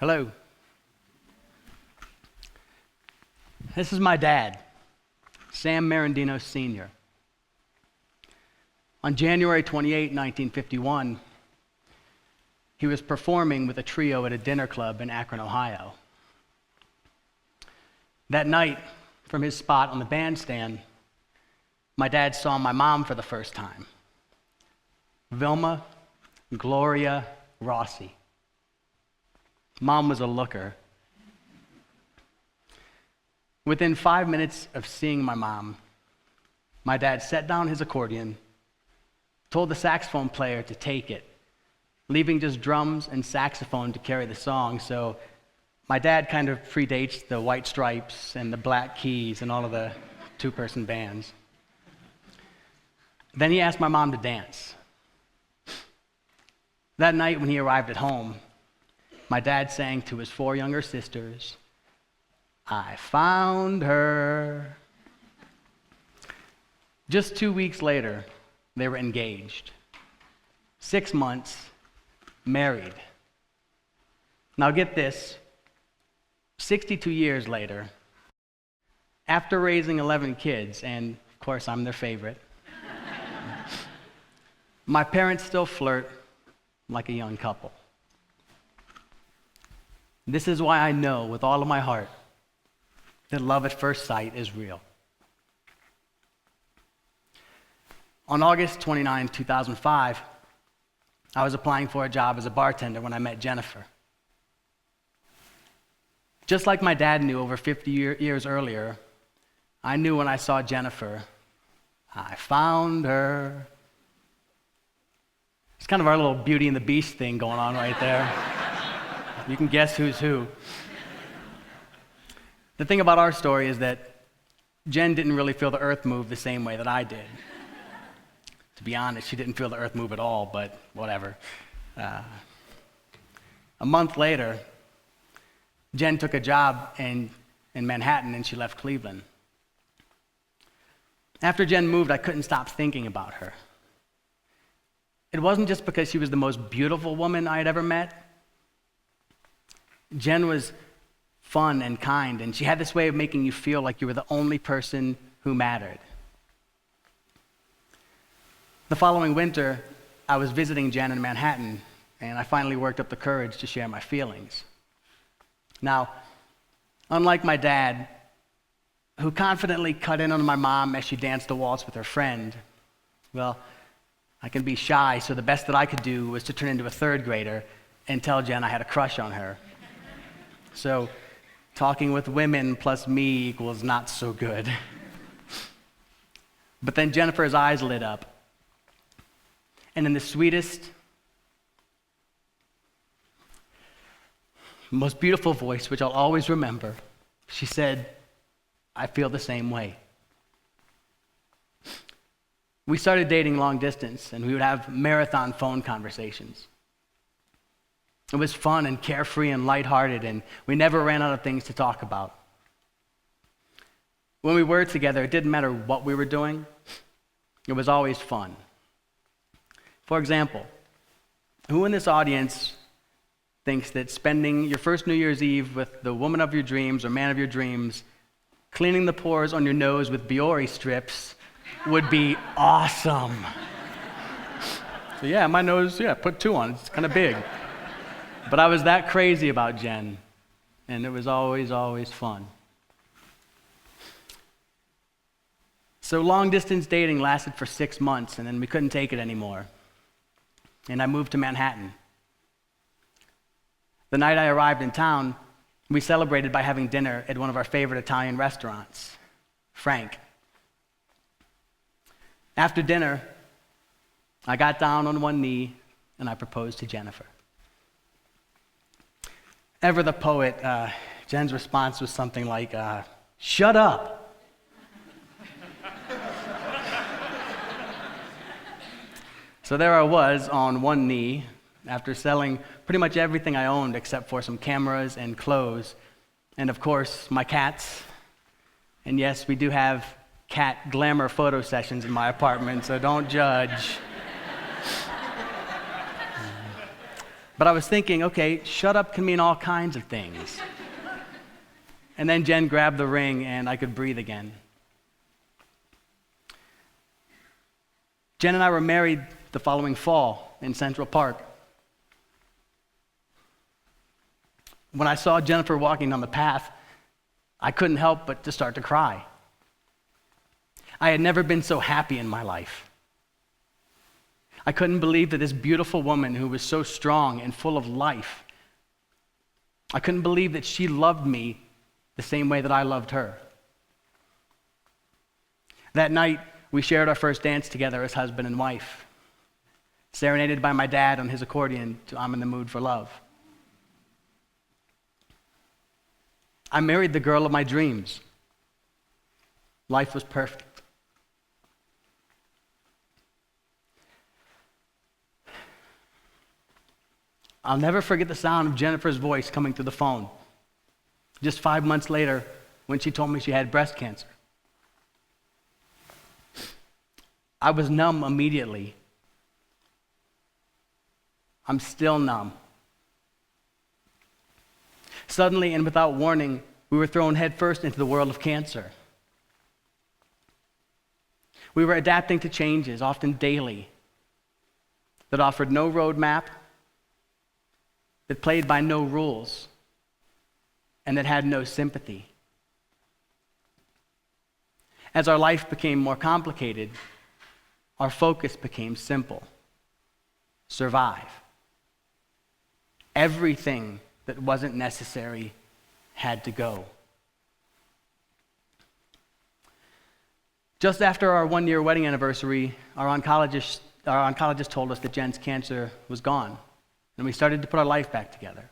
Hello. This is my dad, Sam Merendino Sr. On January 28, 1951, he was performing with a trio at a dinner club in Akron, Ohio. That night, from his spot on the bandstand, my dad saw my mom for the first time, Vilma Gloria Rossi. Mom was a looker. Within 5 minutes of seeing my mom, my dad set down his accordion, told the saxophone player to take it, leaving just drums and saxophone to carry the song. So my dad kind of predates the White Stripes and the Black Keys and all of the two-person bands. Then he asked my mom to dance. That night when he arrived at home, my dad sang to his 4 younger sisters, "I found her." Just 2 weeks later, they were engaged. 6 months, married. Now get this, 62 years later, after raising 11 kids, and of course I'm their favorite, my parents still flirt like a young couple. This is why I know with all of my heart that love at first sight is real. On August 29, 2005, I was applying for a job as a bartender when I met Jennifer. Just like my dad knew over 50 years earlier, I knew when I saw Jennifer, I found her. It's kind of our little Beauty and the Beast thing going on right there. You can guess who's who. The thing about our story is that Jen didn't really feel the earth move the same way that I did. To be honest, she didn't feel the earth move at all, but whatever. A month later, Jen took a job in Manhattan and she left Cleveland. After Jen moved, I couldn't stop thinking about her. It wasn't just because she was the most beautiful woman I had ever met. Jen was fun and kind, and she had this way of making you feel like you were the only person who mattered. The following winter, I was visiting Jen in Manhattan, and I finally worked up the courage to share my feelings. Now, unlike my dad, who confidently cut in on my mom as she danced the waltz with her friend, well, I can be shy, so the best that I could do was to turn into a third grader and tell Jen I had a crush on her. So, talking with women plus me equals not so good. But then Jennifer's eyes lit up. And in the sweetest, most beautiful voice, which I'll always remember, she said, "I feel the same way." We started dating long distance, and we would have marathon phone conversations. It was fun and carefree and lighthearted, and we never ran out of things to talk about. When we were together, it didn't matter what we were doing. It was always fun. For example, who in this audience thinks that spending your first New Year's Eve with the woman of your dreams or man of your dreams, cleaning the pores on your nose with Biore strips would be awesome? So yeah, my nose, put 2 on. It's kind of big. But I was that crazy about Jen, and it was always, always fun. So long-distance dating lasted for 6 months, and then we couldn't take it anymore. And I moved to Manhattan. The night I arrived in town, we celebrated by having dinner at one of our favorite Italian restaurants, Frank. After dinner, I got down on one knee and I proposed to Jennifer. Ever the poet, Jen's response was something like, "Shut up." So there I was on one knee, after selling pretty much everything I owned except for some cameras and clothes, and of course, my cats. And yes, we do have cat glamour photo sessions in my apartment, so don't judge. But I was thinking, okay, shut up can mean all kinds of things. And then Jen grabbed the ring and I could breathe again. Jen and I were married the following fall in Central Park. When I saw Jennifer walking down the path, I couldn't help but to start to cry. I had never been so happy in my life. I couldn't believe that this beautiful woman who was so strong and full of life, I couldn't believe that she loved me the same way that I loved her. That night, we shared our first dance together as husband and wife, serenaded by my dad on his accordion to "I'm in the Mood for Love." I married the girl of my dreams. Life was perfect. I'll never forget the sound of Jennifer's voice coming through the phone just 5 months later when she told me she had breast cancer. I was numb immediately. I'm still numb. Suddenly and without warning, we were thrown headfirst into the world of cancer. We were adapting to changes, often daily, that offered no roadmap, that played by no rules, and that had no sympathy. As our life became more complicated, our focus became simple: survive. Everything that wasn't necessary had to go. Just after our 1-year wedding anniversary, our oncologist told us that Jen's cancer was gone, and we started to put our life back together.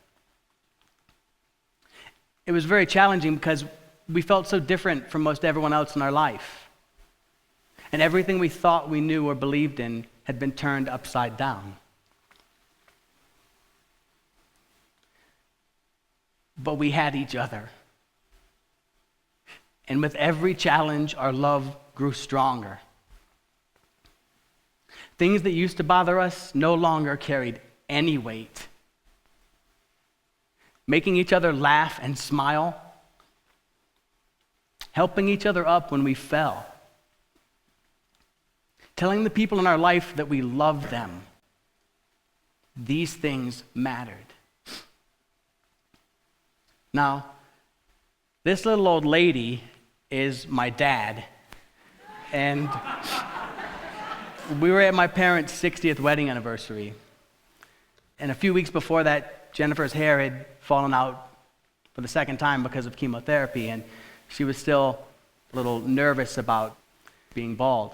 It was very challenging because we felt so different from most everyone else in our life, and everything we thought we knew or believed in had been turned upside down. But we had each other. And with every challenge, our love grew stronger. Things that used to bother us no longer carried any weight. Making each other laugh and smile, helping each other up when we fell, telling the people in our life that we loved them. These things mattered. Now, this little old lady is my dad, and we were at my parents' 60th wedding anniversary. And a few weeks before that, Jennifer's hair had fallen out for the second time because of chemotherapy, and she was still a little nervous about being bald.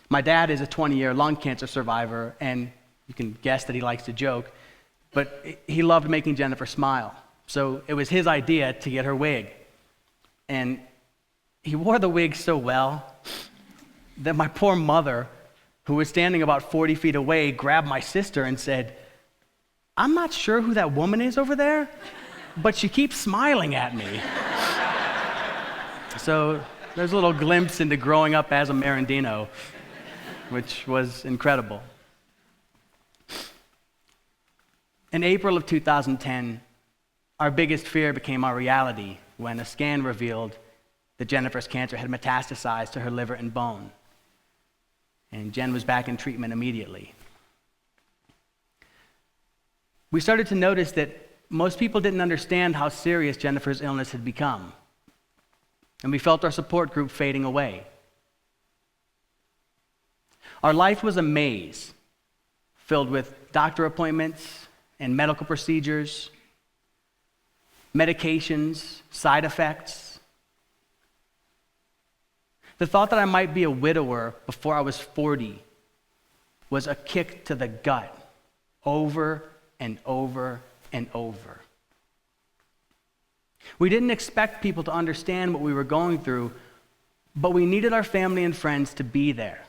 My dad is a 20-year lung cancer survivor, and you can guess that he likes to joke, but he loved making Jennifer smile. So it was his idea to get her wig. And he wore the wig so well that my poor mother, who was standing about 40 feet away, grabbed my sister and said, "I'm not sure who that woman is over there, but she keeps smiling at me." So there's a little glimpse into growing up as a Merendino, which was incredible. In April of 2010, our biggest fear became our reality when a scan revealed that Jennifer's cancer had metastasized to her liver and bone. And Jen was back in treatment immediately. We started to notice that most people didn't understand how serious Jennifer's illness had become. And we felt our support group fading away. Our life was a maze filled with doctor appointments and medical procedures, medications, side effects. The thought that I might be a widower before I was 40 was a kick to the gut, over and over and over. We didn't expect people to understand what we were going through, but we needed our family and friends to be there.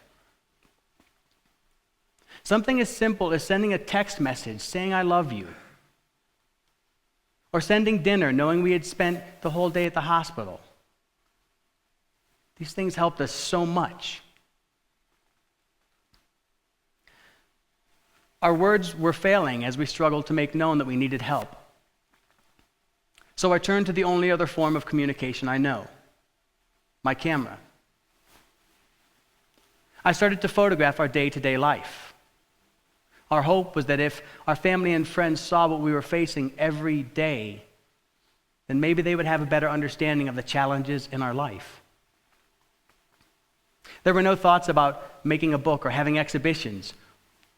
Something as simple as sending a text message saying "I love you," or sending dinner knowing we had spent the whole day at the hospital. These things helped us so much. Our words were failing as we struggled to make known that we needed help. So I turned to the only other form of communication I know, my camera. I started to photograph our day-to-day life. Our hope was that if our family and friends saw what we were facing every day, then maybe they would have a better understanding of the challenges in our life. There were no thoughts about making a book or having exhibitions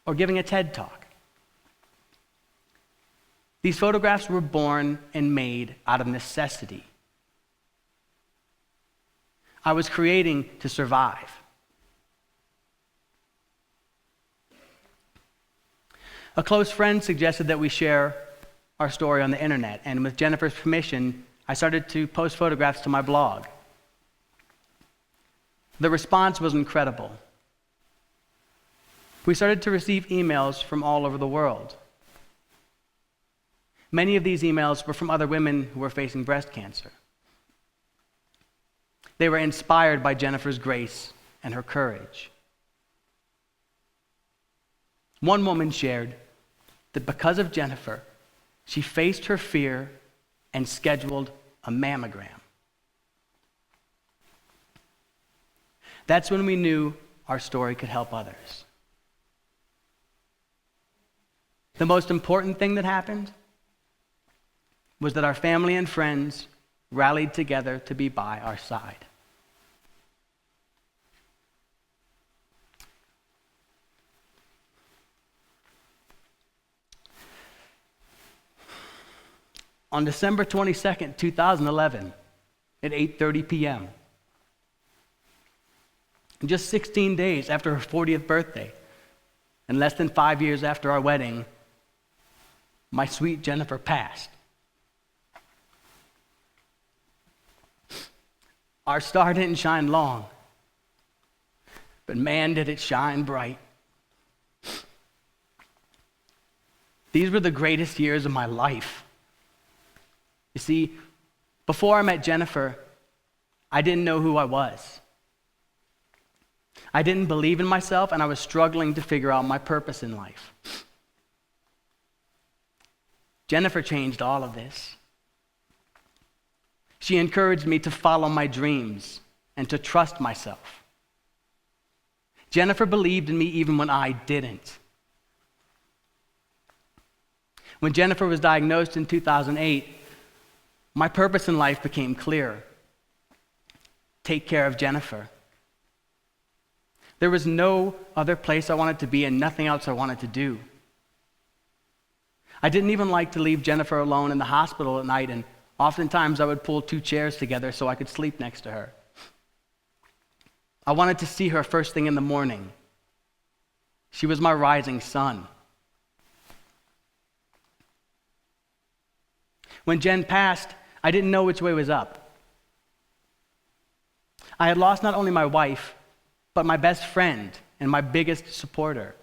or giving a TED talk. These photographs were born and made out of necessity. I was creating to survive. A close friend suggested that we share our story on the internet, and with Jennifer's permission, I started to post photographs to my blog. The response was incredible. We started to receive emails from all over the world. Many of these emails were from other women who were facing breast cancer. They were inspired by Jennifer's grace and her courage. One woman shared that because of Jennifer, she faced her fear and scheduled a mammogram. That's when we knew our story could help others. The most important thing that happened was that our family and friends rallied together to be by our side. On December 22nd, 2011, at 8:30 p.m., just 16 days after her 40th birthday, and less than 5 years after our wedding, my sweet Jennifer passed. Our star didn't shine long, but man, did it shine bright. These were the greatest years of my life. You see, before I met Jennifer, I didn't know who I was. I didn't believe in myself, and I was struggling to figure out my purpose in life. Jennifer changed all of this. She encouraged me to follow my dreams and to trust myself. Jennifer believed in me even when I didn't. When Jennifer was diagnosed in 2008, my purpose in life became clear. Take care of Jennifer. There was no other place I wanted to be and nothing else I wanted to do. I didn't even like to leave Jennifer alone in the hospital at night, and oftentimes I would pull 2 chairs together so I could sleep next to her. I wanted to see her first thing in the morning. She was my rising sun. When Jen passed, I didn't know which way was up. I had lost not only my wife, but my best friend and my biggest supporter.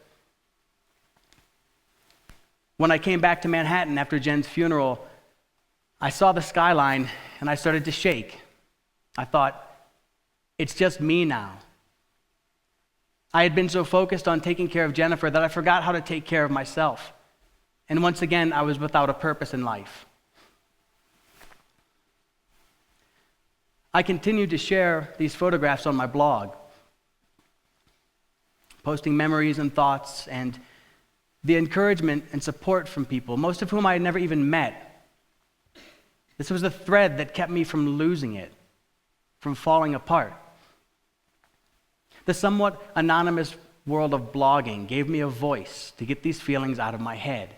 When I came back to Manhattan after Jen's funeral, I saw the skyline and I started to shake. I thought, it's just me now. I had been so focused on taking care of Jennifer that I forgot how to take care of myself. And once again, I was without a purpose in life. I continued to share these photographs on my blog, posting memories and thoughts and the encouragement and support from people, most of whom I had never even met. This was the thread that kept me from losing it, from falling apart. The somewhat anonymous world of blogging gave me a voice to get these feelings out of my head.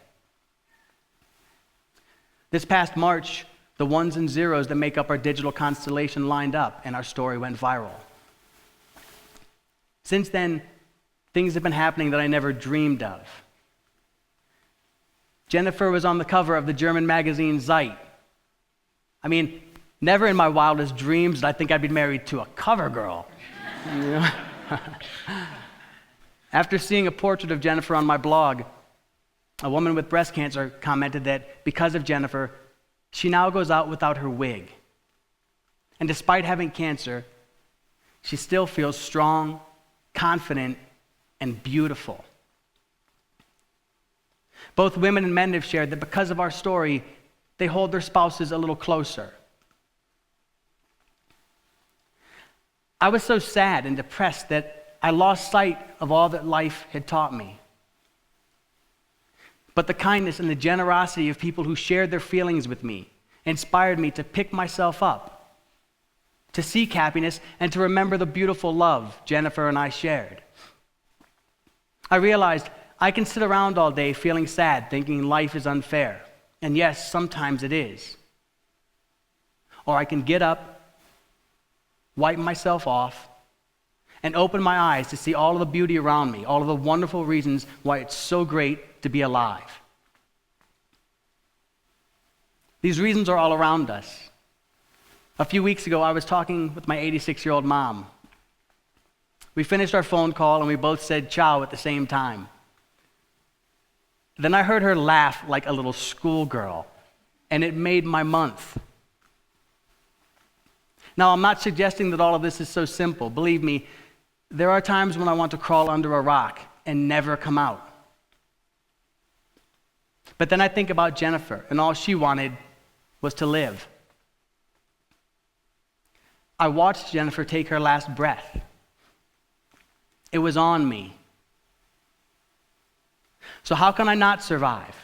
This past March, the ones and zeros that make up our digital constellation lined up, and our story went viral. Since then, things have been happening that I never dreamed of. Jennifer was on the cover of the German magazine Zeit. I mean, never in my wildest dreams did I think I'd be married to a cover girl. You know? After seeing a portrait of Jennifer on my blog, a woman with breast cancer commented that because of Jennifer, she now goes out without her wig. And despite having cancer, she still feels strong, confident, and beautiful. Both women and men have shared that because of our story, they hold their spouses a little closer. I was so sad and depressed that I lost sight of all that life had taught me. But the kindness and the generosity of people who shared their feelings with me inspired me to pick myself up, to seek happiness, and to remember the beautiful love Jennifer and I shared. I realized I can sit around all day feeling sad, thinking life is unfair. And yes, sometimes it is. Or I can get up, wipe myself off, and open my eyes to see all of the beauty around me, all of the wonderful reasons why it's so great to be alive. These reasons are all around us. A few weeks ago, I was talking with my 86-year-old mom. We finished our phone call and we both said ciao at the same time. Then I heard her laugh like a little schoolgirl, and it made my month. Now, I'm not suggesting that all of this is so simple. Believe me, there are times when I want to crawl under a rock and never come out. But then I think about Jennifer, and all she wanted was to live. I watched Jennifer take her last breath. It was on me. So how can I not survive?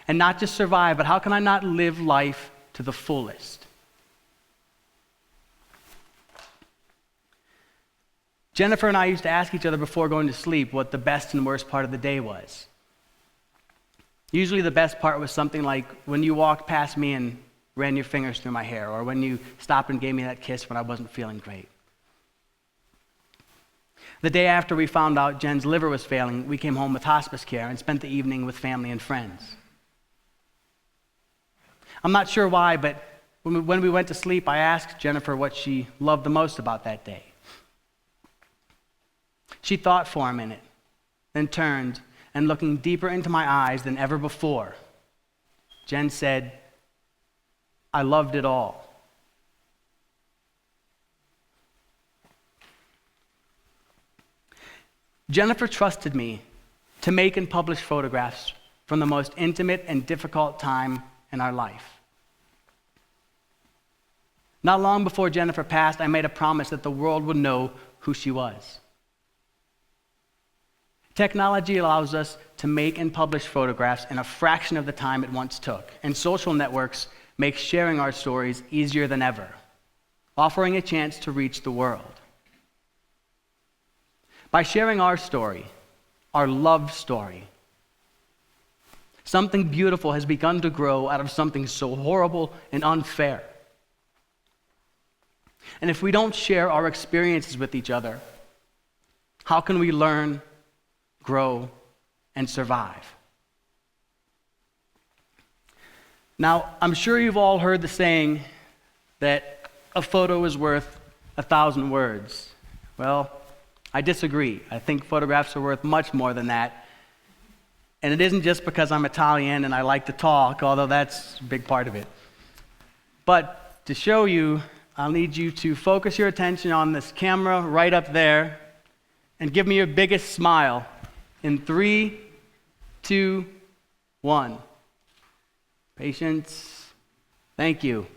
And not just survive, but how can I not live life to the fullest? Jennifer and I used to ask each other before going to sleep what the best and worst part of the day was. Usually the best part was something like when you walked past me and ran your fingers through my hair, or when you stopped and gave me that kiss when I wasn't feeling great. The day after we found out Jen's liver was failing, we came home with hospice care and spent the evening with family and friends. I'm not sure why, but when we went to sleep, I asked Jennifer what she loved the most about that day. She thought for a minute, then turned, and looking deeper into my eyes than ever before, Jen said, "I loved it all." Jennifer trusted me to make and publish photographs from the most intimate and difficult time in our life. Not long before Jennifer passed, I made a promise that the world would know who she was. Technology allows us to make and publish photographs in a fraction of the time it once took, and social networks make sharing our stories easier than ever, offering a chance to reach the world. By sharing our story, our love story, something beautiful has begun to grow out of something so horrible and unfair. And if we don't share our experiences with each other, how can we learn, grow, and survive? Now, I'm sure you've all heard the saying that a photo is worth 1,000 words. Well, I disagree. I think photographs are worth much more than that. And it isn't just because I'm Italian and I like to talk, although that's a big part of it. But to show you, I'll need you to focus your attention on this camera right up there and give me your biggest smile in 3, 2, 1. Patience. Thank you.